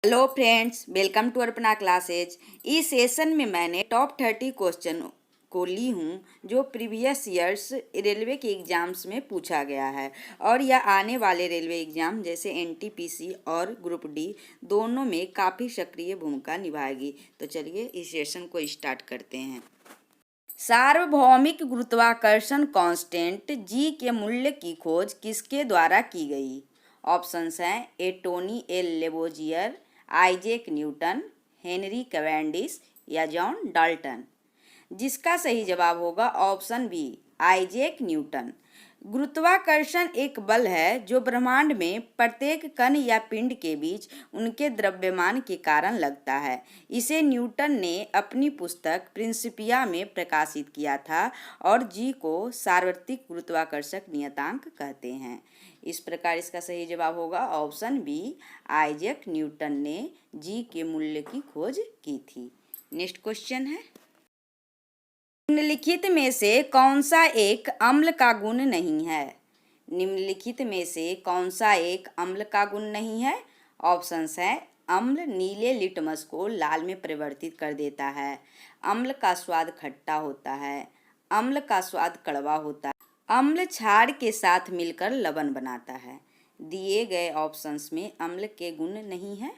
Hello friends, welcome to Arpana classes. इस session में मैंने टॉप 30 क्वेश्चन को ली हूँ जो प्रीवियस ईयर्स रेलवे के एग्ज़ाम्स में पूछा गया है और यह आने वाले रेलवे एग्ज़ाम जैसे एनटीपीसी और ग्रुप डी दोनों में काफ़ी सक्रिय भूमिका निभाएगी। तो चलिए इस सेशन को स्टार्ट करते हैं। सार्वभौमिक गुरुत्वाकर्षण कांस्टेंट जी के मूल्य की खोज किसके द्वारा की गई? ऑप्शंस हैं Antoine L Lavoisier, Isaac Newton, Henry Cavendish या जॉन डाल्टन। जिसका सही जवाब होगा ऑप्शन बी, आइजैक न्यूटन। गुरुत्वाकर्षण एक बल है जो ब्रह्मांड में प्रत्येक कण या पिंड के बीच उनके द्रव्यमान के कारण लगता है। इसे न्यूटन ने अपनी पुस्तक प्रिंसिपिया में प्रकाशित किया था और जी को सार्वत्रिक गुरुत्वाकर्षक नियतांक कहते हैं। इस प्रकार इसका सही जवाब होगा ऑप्शन बी, आइजैक न्यूटन ने जी के मूल्य की खोज की थी। नेक्स्ट क्वेश्चन है, निम्नलिखित में से कौन सा एक अम्ल का गुण नहीं है? निम्नलिखित में से कौन सा एक अम्ल का गुण नहीं है? ऑप्शंस हैं अम्ल नीले लिटमस को लाल में परिवर्तित कर देता है, अम्ल का स्वाद खट्टा होता है, अम्ल का स्वाद कड़वा होता है, अम्ल क्षार के साथ मिलकर लवण बनाता है। दिए गए ऑप्शंस में अम्ल के गुण नहीं है।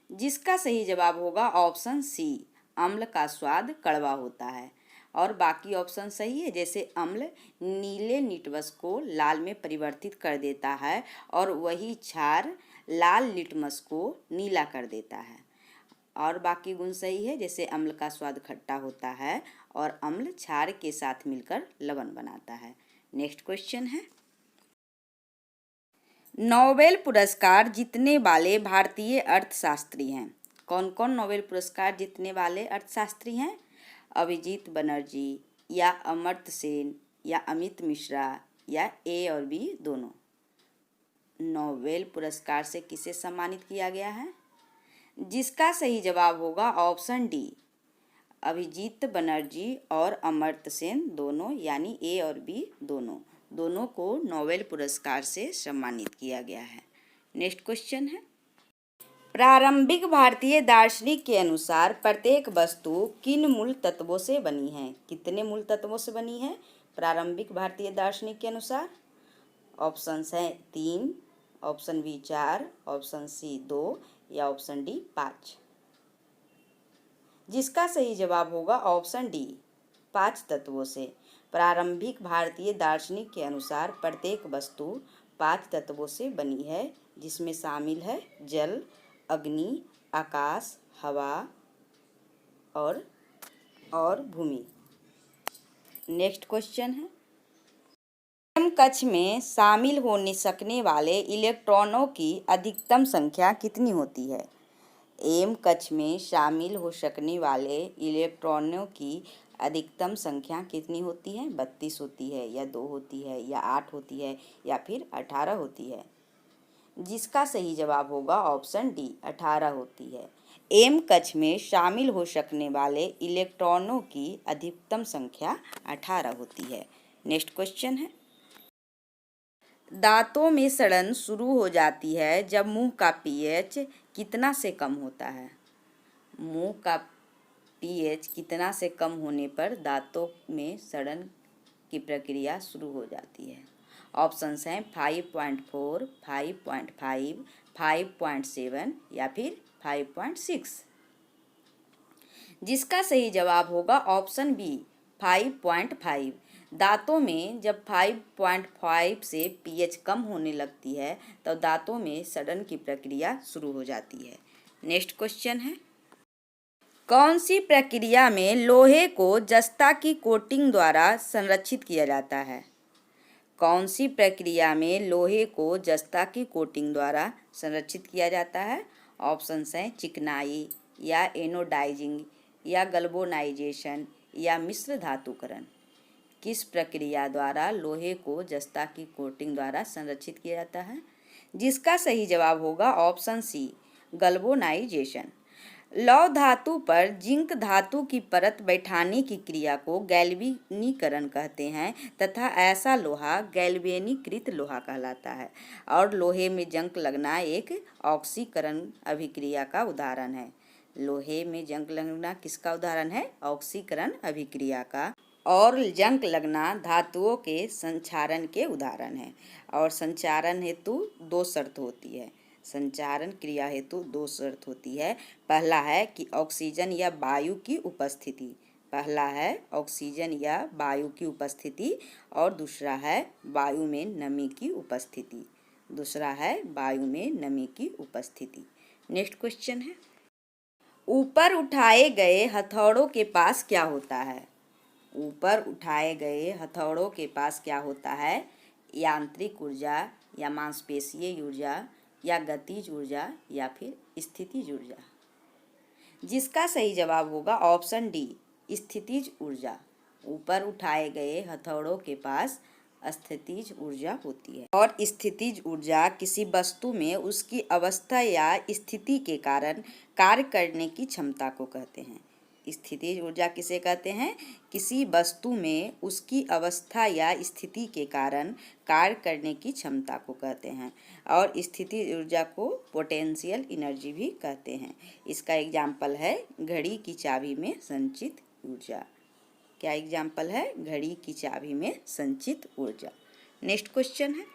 जिसका सही जवाब होगा ऑप्शन सी, अम्ल का स्वाद कड़वा होता है। और बाकी ऑप्शन सही है, जैसे अम्ल नीले लिटमस को लाल में परिवर्तित कर देता है और वही क्षार लाल लिटमस को नीला कर देता है। और बाकी गुण सही है, जैसे अम्ल का स्वाद खट्टा होता है और अम्ल क्षार के साथ मिलकर लवण बनाता है। नेक्स्ट क्वेश्चन है, नोबेल पुरस्कार जीतने वाले भारतीय अर्थशास्त्री हैं। कौन कौन नोबेल पुरस्कार जीतने वाले अर्थशास्त्री हैं? अभिजीत बनर्जी या अमर्त्य सेन या अमित मिश्रा या ए और बी दोनों। नोबेल पुरस्कार से किसे सम्मानित किया गया है? जिसका सही जवाब होगा ऑप्शन डी, अभिजीत बनर्जी और अमर्त्य सेन दोनों, यानी ए और बी दोनों को नोबेल पुरस्कार से सम्मानित किया गया है। नेक्स्ट क्वेश्चन है, प्रारंभिक भारतीय दार्शनिक के अनुसार प्रत्येक वस्तु किन मूल तत्वों से बनी है? कितने मूल तत्वों से बनी है प्रारंभिक भारतीय दार्शनिक के अनुसार? ऑप्शंस हैं 3, ऑप्शन बी 4, ऑप्शन सी 2 या ऑप्शन डी 5। जिसका सही जवाब होगा ऑप्शन डी, 5 तत्वों से। प्रारंभिक भारतीय दार्शनिक के अनुसार प्रत्येक वस्तु 5 तत्वों से बनी है, जिसमें शामिल है जल, अग्नि, आकाश, हवा और भूमि। नेक्स्ट क्वेश्चन है, एम कक्ष में शामिल होने सकने वाले इलेक्ट्रॉनों की अधिकतम संख्या कितनी होती है? एम कक्ष में शामिल हो सकने वाले इलेक्ट्रॉनों की अधिकतम संख्या कितनी होती है? 32 होती है या 2 होती है या 8 होती है या फिर 18 होती है? जिसका सही जवाब होगा ऑप्शन डी, 18 होती है। एम कक्ष में शामिल हो सकने वाले इलेक्ट्रॉनों की अधिकतम संख्या 18 होती है। नेक्स्ट क्वेश्चन है, दांतों में सड़न शुरू हो जाती है जब मुंह का पीएच कितना से कम होता है? मुंह का पीएच कितना से कम होने पर दांतों में सड़न की प्रक्रिया शुरू हो जाती है? ऑप्शंस हैं 5.4, 5.5, 5.7 या फिर 5.6। जिसका सही जवाब होगा ऑप्शन बी, 5.5। दांतों में जब 5.5 से पीएच कम होने लगती है तो दांतों में सड़न की प्रक्रिया शुरू हो जाती है। नेक्स्ट क्वेश्चन है, कौन सी प्रक्रिया में लोहे को जस्ता की कोटिंग द्वारा संरक्षित किया जाता है? कौन सी प्रक्रिया में लोहे को जस्ता की कोटिंग द्वारा संरक्षित किया जाता है? ऑप्शंस हैं चिकनाई या एनोडाइजिंग या गल्वनाइजेशन या मिश्र धातुकरण। किस प्रक्रिया द्वारा लोहे को जस्ता की कोटिंग द्वारा संरक्षित किया जाता है? जिसका सही जवाब होगा ऑप्शन सी, गल्वनाइजेशन। लौह धातु पर जिंक धातु की परत बैठाने की क्रिया को गैल्वेनीकरण कहते हैं तथा ऐसा लोहा गैल्वेनीकृत लोहा कहलाता है। और लोहे में जंग लगना एक ऑक्सीकरण अभिक्रिया का उदाहरण है। लोहे में जंग लगना किसका उदाहरण है? ऑक्सीकरण अभिक्रिया का। और जंग लगना धातुओं के संचारण के उदाहरण है। और संचारण हेतु दो शर्त होती है। संचारण क्रिया हेतु दो शर्त होती है। पहला है कि ऑक्सीजन या वायु की उपस्थिति। पहला है ऑक्सीजन या वायु की उपस्थिति और दूसरा है वायु में नमी की उपस्थिति। दूसरा है वायु में नमी की उपस्थिति। नेक्स्ट क्वेश्चन है, ऊपर उठाए गए हथौड़ों के पास क्या होता है? ऊपर उठाए गए हथौड़ों के पास क्या होता है? यांत्रिक ऊर्जा या मांसपेशीय ऊर्जा या गतिज ऊर्जा या फिर स्थितिज ऊर्जा। जिसका सही जवाब होगा ऑप्शन डी, स्थितिज ऊर्जा। ऊपर उठाए गए हथौड़ों के पास स्थितिज ऊर्जा होती है। और स्थितिज ऊर्जा किसी वस्तु में उसकी अवस्था या स्थिति के कारण कार्य करने की क्षमता को कहते हैं। स्थितिज ऊर्जा किसे कहते हैं? किसी वस्तु में उसकी अवस्था या स्थिति के कारण कार्य करने की क्षमता को कहते हैं। और स्थितिज ऊर्जा को पोटेंशियल एनर्जी भी कहते हैं। इसका एग्जाम्पल है घड़ी की चाबी में संचित ऊर्जा। क्या एग्जाम्पल है? घड़ी की चाबी में संचित ऊर्जा। नेक्स्ट क्वेश्चन है,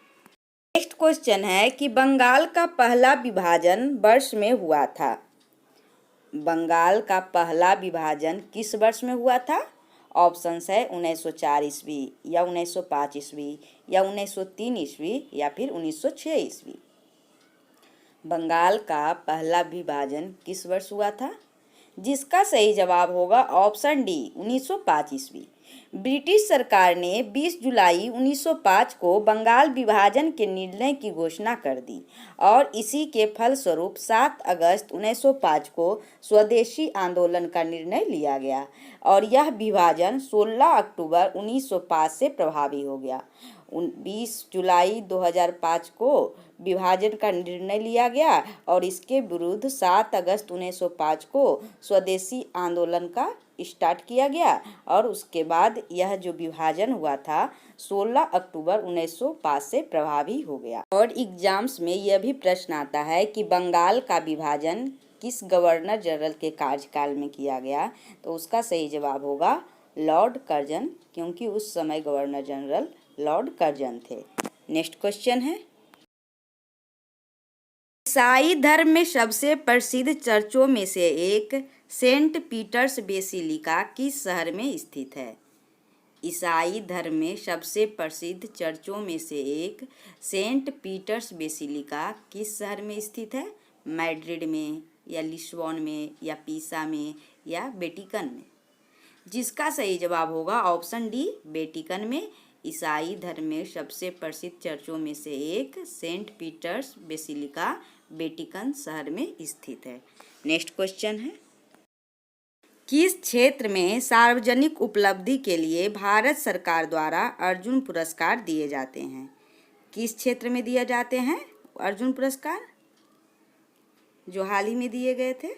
नेक्स्ट क्वेश्चन है कि बंगाल का पहला विभाजन वर्ष में हुआ था। बंगाल का पहला विभाजन किस वर्ष में हुआ था? ऑप्शंस है 1904 ईस्वी या 1905 ईस्वी या 1903 ईस्वी या फिर 1906 ईस्वी। बंगाल का पहला विभाजन किस वर्ष हुआ था? जिसका सही जवाब होगा ऑप्शन डी, 1905 ईस्वी। ब्रिटिश सरकार ने 20 जुलाई 1905 को बंगाल विभाजन के निर्णय की घोषणा कर दी और इसी के फलस्वरूप 7 अगस्त 1905 को स्वदेशी आंदोलन का निर्णय लिया गया और यह विभाजन 16 अक्टूबर 1905 से प्रभावी हो गया। 20 जुलाई 2005 को विभाजन का निर्णय लिया गया और इसके विरुद्ध 7 अगस्त 1905 को स्वदेशी आंदोलन का स्टार्ट किया गया और उसके बाद यह जो विभाजन हुआ था 16 अक्टूबर 1905 से प्रभावी हो गया। और एग्जाम्स में यह भी प्रश्न आता है कि बंगाल का विभाजन किस गवर्नर जनरल के कार्यकाल में किया गया? तो उसका सही जवाब होगा लॉर्ड कर्जन, क्योंकि उस समय गवर्नर जनरल लॉर्ड कर्जन थे। नेक्स्ट क्वेश्चन है, ईसाई धर्म में सबसे प्रसिद्ध चर्चों में से एक सेंट पीटर्स बेसिलिका किस शहर में स्थित है? ईसाई धर्म में सबसे प्रसिद्ध चर्चों में से एक सेंट पीटर्स बेसिलिका किस शहर में स्थित है? मैड्रिड में या लिस्बन में या पीसा में या वेटिकन में। जिसका सही जवाब होगा ऑप्शन डी, वेटिकन में। ईसाई धर्म में सबसे प्रसिद्ध चर्चों में से एक सेंट पीटर्स बेसिलिका वेटिकन शहर में स्थित है। नेक्स्ट क्वेश्चन है, किस क्षेत्र में सार्वजनिक उपलब्धि के लिए भारत सरकार द्वारा अर्जुन पुरस्कार दिए जाते हैं? किस क्षेत्र में दिए जाते हैं अर्जुन पुरस्कार जो हाल ही में दिए गए थे?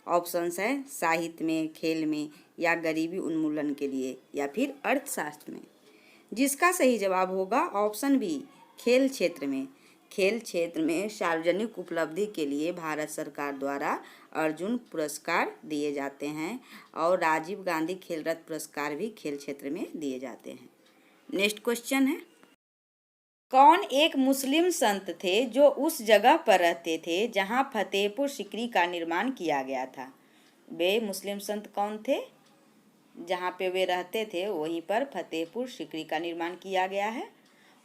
ऑप्शंस है साहित्य में, खेल में या गरीबी उन्मूलन के लिए या फिर अर्थशास्त्र में। जिसका सही जवाब होगा ऑप्शन बी, खेल क्षेत्र में। खेल क्षेत्र में सार्वजनिक उपलब्धि के लिए भारत सरकार द्वारा अर्जुन पुरस्कार दिए जाते हैं और राजीव गांधी खेल रत्न पुरस्कार भी खेल क्षेत्र में दिए जाते हैं। नेक्स्ट क्वेश्चन है, कौन एक मुस्लिम संत थे जो उस जगह पर रहते थे जहां फतेहपुर सीकरी का निर्माण किया गया था? वे मुस्लिम संत कौन थे? जहां पे वे रहते थे वहीं पर फतेहपुर सीकरी का निर्माण किया गया है।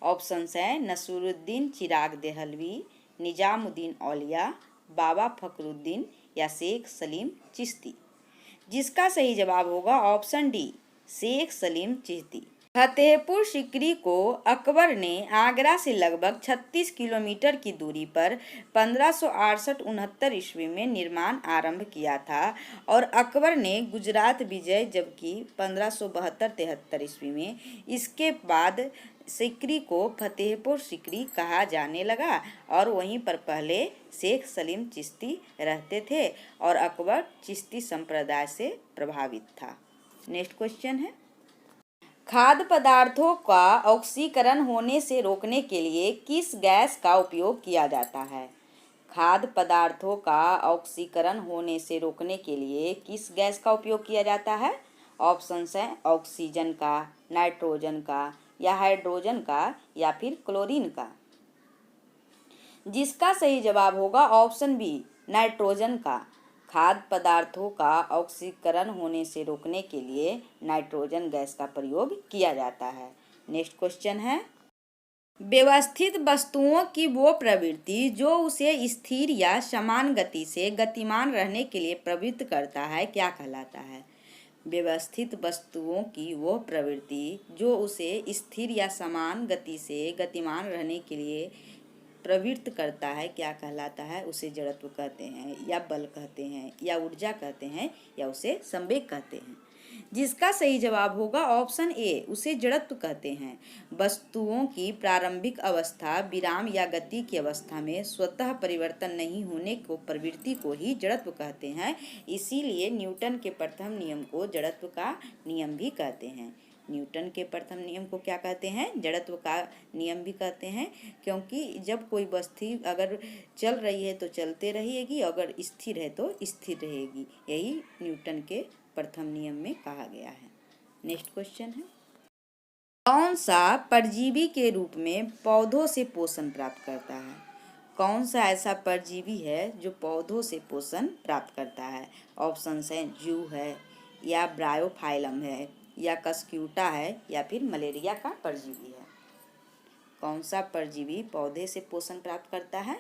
ऑप्शंस हैं नसीरुद्दीन चिराग देहलवी, निजामुद्दीन औलिया, बाबा फखरुद्दीन या शेख सलीम चिश्ती। जिसका सही जवाब होगा ऑप्शन डी, शेख सलीम चिश्ती। फतेहपुर सिकरी को अकबर ने आगरा से लगभग 36 किलोमीटर की दूरी पर 1568-69 ईस्वी में निर्माण आरंभ किया था और अकबर ने गुजरात विजय जबकि 1572-73 ईस्वी में। इसके बाद सिकरी को फतेहपुर सिकरी कहा जाने लगा और वहीं पर पहले शेख सलीम चिश्ती रहते थे और अकबर चिश्ती संप्रदाय से प्रभावित था। नेक्स्ट क्वेश्चन है, खाद्य पदार्थों का ऑक्सीकरण होने से रोकने के लिए किस गैस का उपयोग किया जाता है? खाद्य पदार्थों का ऑक्सीकरण होने से रोकने के लिए किस गैस का उपयोग किया जाता है? ऑप्शंस हैं ऑक्सीजन का, नाइट्रोजन का या हाइड्रोजन का या फिर क्लोरीन का। जिसका सही जवाब होगा ऑप्शन बी, नाइट्रोजन का। खाद्य पदार्थों का ऑक्सीकरण होने से रोकने के लिए नाइट्रोजन गैस का प्रयोग किया जाता है। नेक्स्ट क्वेश्चन है, व्यवस्थित वस्तुओं की वो प्रवृत्ति जो उसे स्थिर या समान गति से गतिमान रहने के लिए प्रवृत्त करता है क्या कहलाता है? व्यवस्थित वस्तुओं की वो प्रवृत्ति जो उसे स्थिर या समान गति से गतिमान रहने के लिए प्रवृत्त करता है क्या कहलाता है? उसे जड़त्व कहते हैं या बल कहते हैं या ऊर्जा कहते हैं या उसे संवेग कहते हैं। जिसका सही जवाब होगा ऑप्शन ए, उसे जड़त्व कहते हैं। वस्तुओं की प्रारंभिक अवस्था, विराम या गति की अवस्था में स्वतः परिवर्तन नहीं होने को प्रवृत्ति को ही जड़त्व कहते हैं। इसीलिए न्यूटन के प्रथम नियम को जड़त्व का नियम भी कहते हैं। न्यूटन के प्रथम नियम को क्या कहते हैं? जड़त्व का नियम भी कहते हैं, क्योंकि जब कोई वस्तु अगर चल रही है तो चलते रहेगी, अगर स्थिर है तो स्थिर रहेगी। यही न्यूटन के प्रथम नियम में कहा गया है। नेक्स्ट क्वेश्चन है, कौन सा परजीवी के रूप में पौधों से पोषण प्राप्त करता है? कौन सा ऐसा परजीवी है जो पौधों से पोषण प्राप्त करता है? ऑप्शंस हैं जू है या ब्रायोफाइलम है या कस्क्यूटा है या फिर मलेरिया का परजीवी है। कौन सा परजीवी पौधे से पोषण प्राप्त करता है?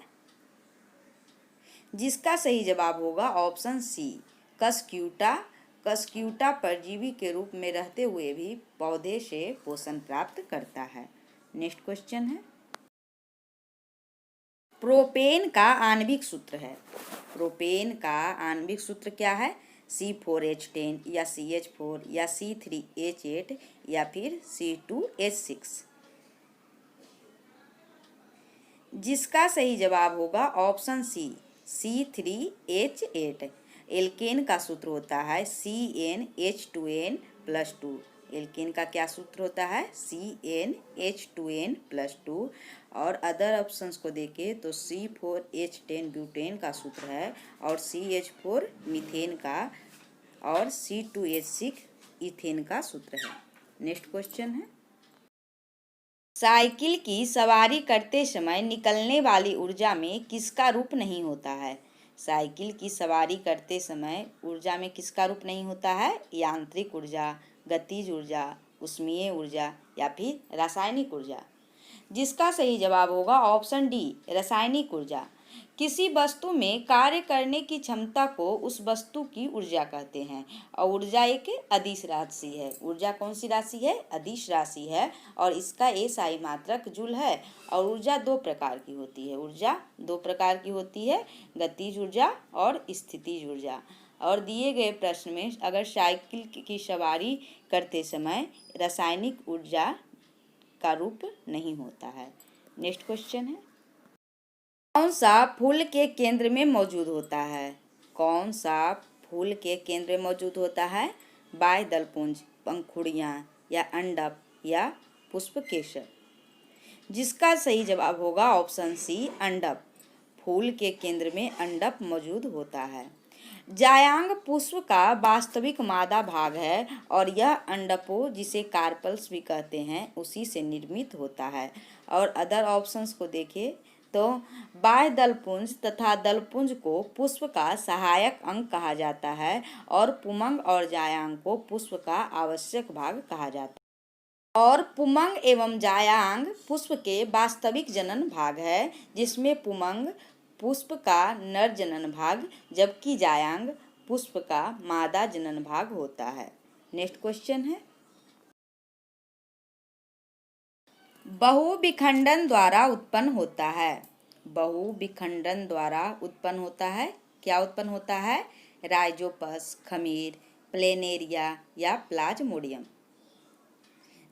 जिसका सही जवाब होगा ऑप्शन सी, कस्क्यूटा। कस्क्यूटा परजीवी के रूप में रहते हुए भी पौधे से पोषण प्राप्त करता है। नेक्स्ट क्वेश्चन है, प्रोपेन का आणविक सूत्र है। प्रोपेन का आणविक सूत्र क्या है? C4H10 या CH4 या C3H8 या फिर C2H6। जिसका सही जवाब होगा ऑप्शन सी, C3H8। एल्केन का सूत्र होता है CnH2n+2। एल्केन का क्या सूत्र होता है? CnH2n+2। और अदर ऑप्शंस को देखें तो C4H10 ब्यूटेन का सूत्र है और CH4 मीथेन का और C2H6 इथेन का सूत्र है। नेक्स्ट क्वेश्चन है, साइकिल की सवारी करते समय निकलने वाली ऊर्जा में किसका रूप नहीं होता है? साइकिल की सवारी करते समय ऊर्जा में किसका रूप नहीं होता है? यांत्रिक ऊर्जा, गतिज ऊर्जा, ऊष्मीय ऊर्जा या फिर रासायनिक ऊर्जा। जिसका सही जवाब होगा ऑप्शन डी, रासायनिक ऊर्जा। किसी वस्तु में कार्य करने की क्षमता को उस वस्तु की ऊर्जा कहते हैं और ऊर्जा एक अदिश राशि है। ऊर्जा कौन सी राशि है? अदिश राशि है और इसका SI मात्रक जूल है। और ऊर्जा दो प्रकार की होती है। ऊर्जा दो प्रकार की होती है, गतिज ऊर्जा और स्थितिज ऊर्जा। और दिए गए प्रश्न में अगर साइकिल की सवारी करते समय रासायनिक ऊर्जा का रूप नहीं होता है। नेक्स्ट क्वेश्चन है, कौन सा फूल के केंद्र में मौजूद होता है? कौन सा फूल के केंद्र में मौजूद होता है? बाह्य दलपुंज, पंखुड़ियाँ या अंडप या पुष्पकेसर। जिसका सही जवाब होगा ऑप्शन सी, अंडप। फूल के केंद्र में अंडप मौजूद होता है। जायांग पुष्प का वास्तविक मादा भाग है और यह अंडपों, जिसे कार्पल्स भी कहते हैं, उसी से निर्मित होता है। और अदर ऑप्शंस को देखें तो बाह्य दलपुंज तथा दलपुंज को पुष्प का सहायक अंग कहा जाता है और पुमंग और जायांग को पुष्प का आवश्यक भाग कहा जाता है। और पुमंग एवं जायांग पुष्प के वास्तविक जनन भाग है, जिसमें पुमंग पुष्प का नर जनन भाग जबकि जायांग पुष्प का मादा जनन भाग होता है। नेक्स्ट क्वेश्चन है, बहुविखंडन द्वारा उत्पन्न होता है। बहुविखंडन द्वारा उत्पन्न होता है। क्या उत्पन्न होता है? राइजोपस, खमीर, प्लेनेरिया या प्लाज्मोडियम।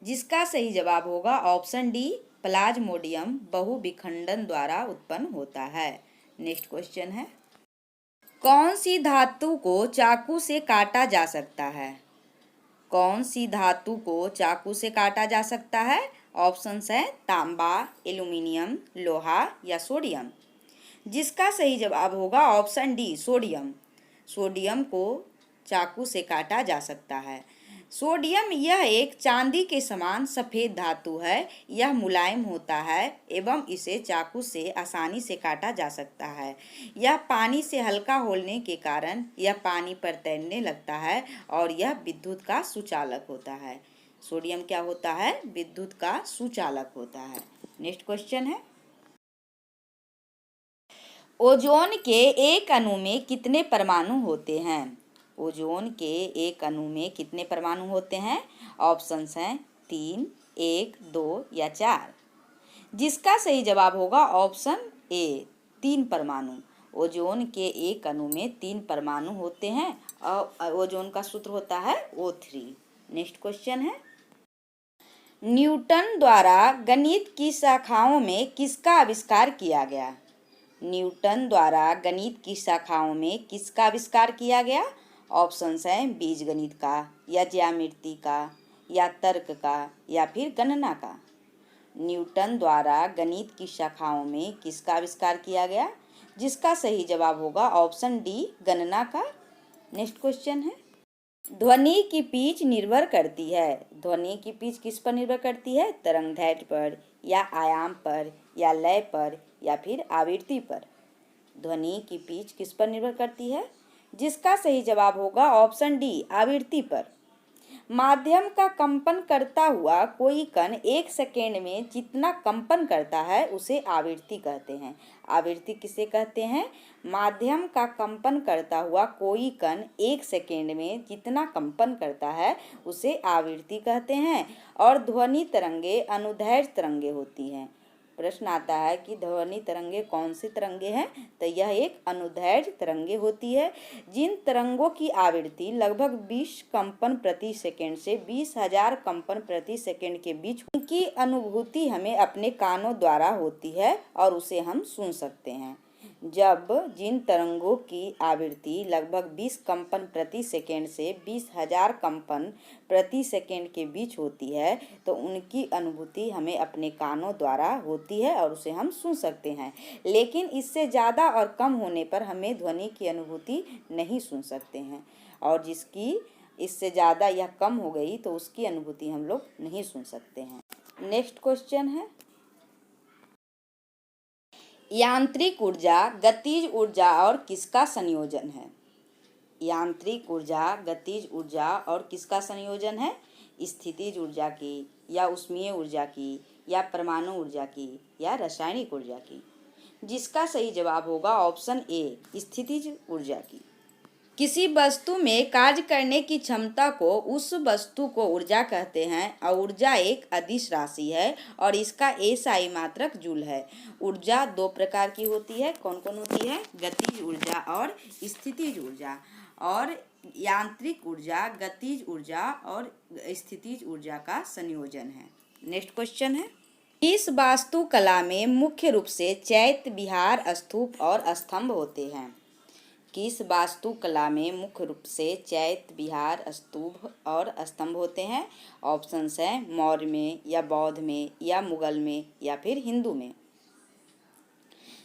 जिसका सही जवाब होगा ऑप्शन डी, प्लाज्मोडियम बहुविखंडन द्वारा उत्पन्न होता है। नेक्स्ट क्वेश्चन है, कौन सी धातु को चाकू से काटा जा सकता है? कौन सी धातु को चाकू से काटा जा सकता है? ऑप्शंस हैं तांबा, एल्यूमिनियम, लोहा या सोडियम। जिसका सही जवाब होगा ऑप्शन डी, सोडियम। सोडियम को चाकू से काटा जा सकता है। सोडियम यह एक चांदी के समान सफ़ेद धातु है। यह मुलायम होता है एवं इसे चाकू से आसानी से काटा जा सकता है। यह पानी से हल्का होने के कारण यह पानी पर तैरने लगता है और यह विद्युत का सुचालक होता है। सोडियम क्या होता है? विद्युत का सुचालक होता है। नेक्स्ट क्वेश्चन है, ओजोन के एक अणु में कितने परमाणु होते हैं? ओजोन के एक अणु में कितने परमाणु होते हैं? ऑप्शंस हैं 3, 1, 2 या 4। जिसका सही जवाब होगा ऑप्शन ए, 3 परमाणु। ओजोन के एक अणु में 3 परमाणु होते हैं और ओजोन का सूत्र होता है O3। नेक्स्ट क्वेश्चन है, न्यूटन द्वारा गणित की शाखाओं में किसका आविष्कार किया गया? न्यूटन द्वारा गणित की शाखाओं में किसका आविष्कार किया गया? ऑप्शंस हैं बीजगणित का या ज्यामिति का या तर्क का या फिर गणना का। न्यूटन द्वारा गणित की शाखाओं में किसका आविष्कार किया गया? जिसका सही जवाब होगा ऑप्शन डी, गणना का। नेक्स्ट क्वेश्चन है, ध्वनि की पिच निर्भर करती है। ध्वनि की पिच किस पर निर्भर करती है? तरंगदैर्घ्य पर या आयाम पर या लय पर या फिर आवृत्ति पर। ध्वनि की पिच किस पर निर्भर करती है? जिसका सही जवाब होगा ऑप्शन डी, आवृत्ति पर। माध्यम का कंपन करता हुआ कोई कण 1 सेकेंड में जितना कंपन करता है उसे आवृत्ति कहते हैं। आवृत्ति किसे कहते हैं? माध्यम का कंपन करता हुआ कोई कण 1 सेकेंड में जितना कंपन करता है उसे आवृत्ति कहते हैं। और ध्वनि तरंगे अनुदैर्घ्य तरंगे होती हैं। प्रश्न आता है कि ध्वनि तरंगे कौन सी तरंगे हैं? तो यह एक अनुदैर्घ्य तरंगे होती है। जिन तरंगों की आवृत्ति लगभग 20 कंपन प्रति सेकंड से 20,000 कंपन प्रति सेकंड के बीच, उनकी अनुभूति हमें अपने कानों द्वारा होती है और उसे हम सुन सकते हैं। जब जिन तरंगों की आवृत्ति लगभग 20 कंपन प्रति सेकंड से 20,000 कंपन प्रति सेकंड के बीच होती है तो उनकी अनुभूति हमें अपने कानों द्वारा होती है और उसे हम सुन सकते हैं। लेकिन इससे ज़्यादा और कम होने पर हमें ध्वनि की अनुभूति नहीं सुन सकते हैं। और जिसकी इससे ज़्यादा या कम हो गई तो उसकी अनुभूति हम लोग नहीं सुन सकते हैं। नेक्स्ट क्वेश्चन है, यांत्रिक ऊर्जा गतिज ऊर्जा और किसका संयोजन है? यांत्रिक ऊर्जा गतिज ऊर्जा और किसका संयोजन है? स्थितिज ऊर्जा की या ऊष्मीय ऊर्जा की या परमाणु ऊर्जा की या रासायनिक ऊर्जा की। जिसका सही जवाब होगा ऑप्शन ए, स्थितिज ऊर्जा की। किसी वस्तु में कार्य करने की क्षमता को उस वस्तु को ऊर्जा कहते हैं और ऊर्जा एक अदिश राशि है और इसका एसआई मात्रक जूल है। ऊर्जा 2 प्रकार की होती है। कौन कौन होती है? गतिज ऊर्जा और स्थितिज ऊर्जा। और यांत्रिक ऊर्जा गतिज ऊर्जा और स्थितिज ऊर्जा का संयोजन है। नेक्स्ट क्वेश्चन है, इस वास्तुकला में मुख्य रूप से चैत्य विहार, स्तूप और स्तंभ होते हैं। किस वास्तुकला में मुख्य रूप से चैत्य विहार, स्तूप और स्तंभ होते हैं? ऑप्शंस हैं मौर्य में या बौद्ध में या मुगल में या फिर हिंदू में।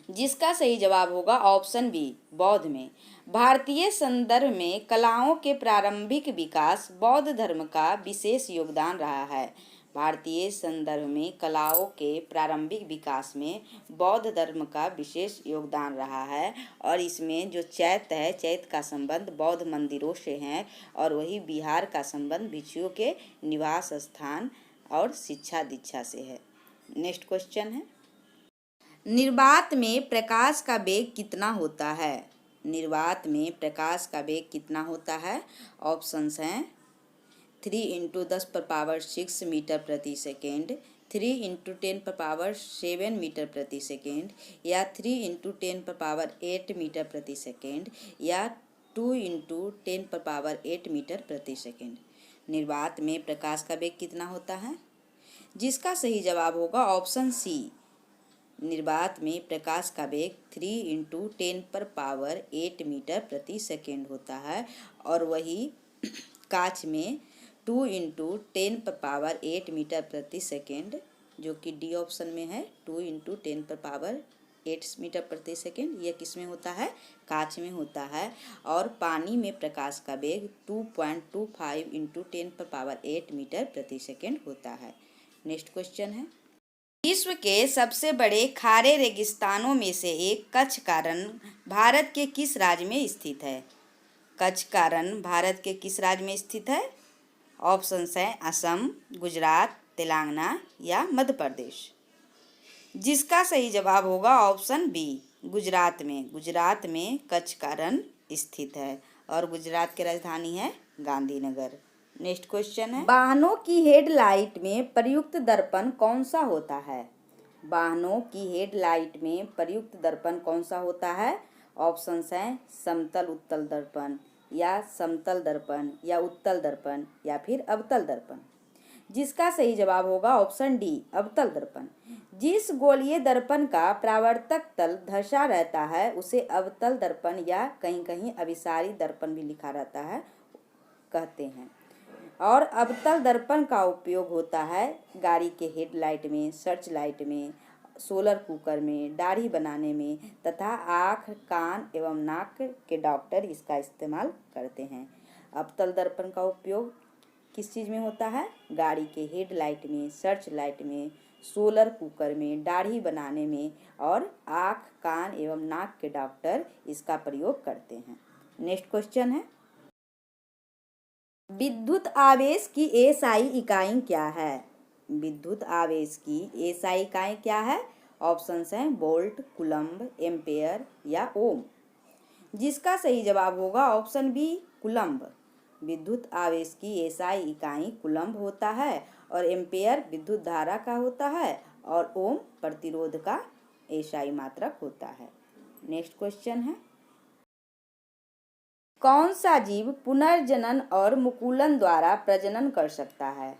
जिसका सही जवाब होगा ऑप्शन बी, बौद्ध में। भारतीय संदर्भ में कलाओं के प्रारंभिक विकास बौद्ध धर्म का विशेष योगदान रहा है। भारतीय संदर्भ में कलाओं के प्रारंभिक विकास में बौद्ध धर्म का विशेष योगदान रहा है। और इसमें जो चैत्य है, चैत्य का संबंध बौद्ध मंदिरों से है और वही विहार का संबंध भिक्षुओं के निवास स्थान और शिक्षा दीक्षा से है। नेक्स्ट क्वेश्चन है, निर्वात में प्रकाश का वेग कितना होता है? निर्वात में प्रकाश का वेग कितना होता है? ऑप्शंस हैं 3 × 10⁻⁶ मीटर प्रति सेकेंड 3 इंटू 10⁻7 मीटर प्रति सेकेंड, या 3 इंटू 10⁸ मीटर प्रति सेकेंड, या 2 इंटू 10⁸ मीटर प्रति सेकेंड। निर्वात में प्रकाश का वेग कितना होता है? जिसका सही जवाब होगा ऑप्शन सी। निर्वात में प्रकाश का वेग 3 इंटू 10⁸ मीटर प्रति सेकेंड होता है, और वही कांच में 2 इंटू 10⁸ मीटर प्रति सेकेंड, जो कि डी ऑप्शन में है, 2 इंटू 10⁸ मीटर प्रति सेकेंड, यह किस में होता है? कांच में होता है। और पानी में प्रकाश का वेग 2.25 इंटू 10⁸ मीटर प्रति सेकेंड होता है। नेक्स्ट क्वेश्चन है, विश्व के सबसे बड़े खारे रेगिस्तानों में से एक कच्छ का रण भारत के किस राज्य में स्थित है? कच्छ का रण भारत के किस राज्य में स्थित है? ऑप्शंस हैं असम, गुजरात, तेलंगाना या मध्य प्रदेश। जिसका सही जवाब होगा ऑप्शन बी, गुजरात में। गुजरात में कच्छ का रण स्थित है, और गुजरात की राजधानी है गांधीनगर। नेक्स्ट क्वेश्चन है, वाहनों की हेडलाइट में प्रयुक्त दर्पण कौन सा होता है? वाहनों की हेडलाइट में प्रयुक्त दर्पण कौन सा होता है? ऑप्शंस हैं समतल उत्तल दर्पण, या समतल दर्पण, या उत्तल दर्पण, या फिर अवतल दर्पण। जिसका सही जवाब होगा ऑप्शन डी, अवतल दर्पण। जिस गोलीय दर्पण का परावर्तक तल धंसा रहता है उसे अवतल दर्पण या कहीं कहीं अभिसारी दर्पण भी लिखा रहता है कहते हैं। और अवतल दर्पण का उपयोग होता है गाड़ी के हेडलाइट में, सर्च लाइट में, सोलर कुकर में, दाढ़ी बनाने में, तथा आँख, कान एवं नाक के डॉक्टर इसका इस्तेमाल करते हैं। अवतल दर्पण का उपयोग किस चीज़ में होता है? गाड़ी के हेडलाइट में, सर्च लाइट में, सोलर कुकर में, दाढ़ी बनाने में, और आँख, कान एवं नाक के डॉक्टर इसका प्रयोग करते हैं। नेक्स्ट क्वेश्चन है, विद्युत आवेश की एसआई इकाई क्या है? विद्युत आवेश की एसआई इकाई क्या है? ऑप्शंस हैं वोल्ट, कूलम्ब, एम्पेयर या ओम। जिसका सही जवाब होगा ऑप्शन बी, कूलम्ब। विद्युत आवेश की एसआई इकाई कूलम्ब होता है, और एम्पेयर विद्युत धारा का होता है, और ओम प्रतिरोध का एसआई मात्रक होता है। नेक्स्ट क्वेश्चन है, कौन सा जीव पुनर्जनन और मुकुलन द्वारा प्रजनन कर सकता है?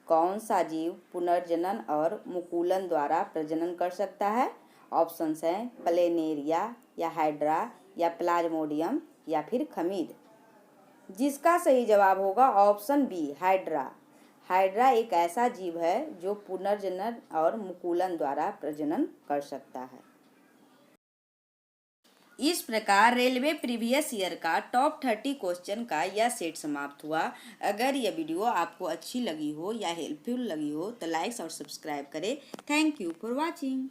कौन सा जीव पुनर्जनन और मुकुलन द्वारा प्रजनन कर सकता है? ऑप्शंस हैं प्लेनेरिया, या हाइड्रा, या प्लाज्मोडियम, या फिर खमीर। जिसका सही जवाब होगा ऑप्शन बी, हाइड्रा। हाइड्रा एक ऐसा जीव है जो पुनर्जनन और मुकुलन द्वारा प्रजनन कर सकता है। इस प्रकार रेलवे प्रीवियस ईयर का टॉप 30 क्वेश्चन का यह सेट समाप्त हुआ। अगर यह वीडियो आपको अच्छी लगी हो या हेल्पफुल लगी हो तो लाइक और सब्सक्राइब करें। Thank you for watching.